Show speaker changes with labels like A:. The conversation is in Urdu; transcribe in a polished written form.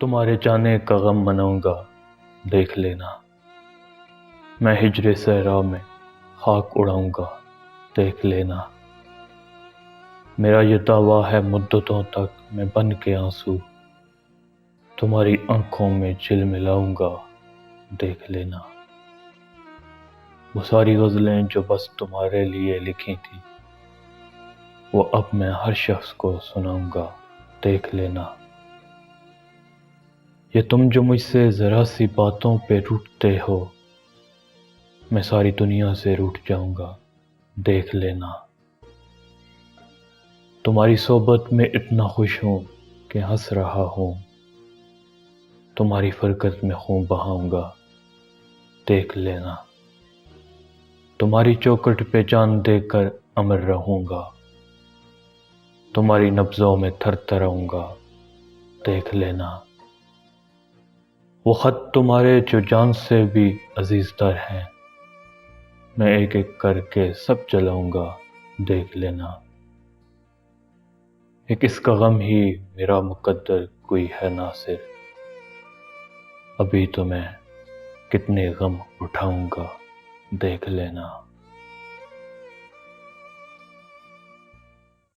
A: تمہارے جانے کا غم مناؤں گا، دیکھ لینا۔ میں ہجر صحرا میں خاک اڑاؤں گا، دیکھ لینا۔ میرا یہ دعویٰ ہے مدتوں تک میں بن کے آنسو تمہاری آنکھوں میں جھلملاؤں گا، دیکھ لینا۔ وہ ساری غزلیں جو بس تمہارے لیے لکھی تھیں، وہ اب میں ہر شخص کو سناؤں گا، دیکھ لینا۔ یہ تم جو مجھ سے ذرا سی باتوں پہ روٹھتے ہو، میں ساری دنیا سے روٹھ جاؤں گا، دیکھ لینا۔ تمہاری صحبت میں اتنا خوش ہوں کہ ہنس رہا ہوں، تمہاری فرقت میں خون بہاؤں گا، دیکھ لینا۔ تمہاری چوکھٹ پہ جان دے کر امر رہوں گا، تمہاری نبضوں میں تھر تھراؤں گا، دیکھ لینا۔ وہ خط تمہارے جو جان سے بھی عزیز تر ہیں، میں ایک ایک کر کے سب جلاؤں گا، دیکھ لینا۔ ایک اس کا غم ہی میرا مقدر کوئی ہے ناصر، ابھی تو میں کتنے غم اٹھاؤں گا، دیکھ لینا۔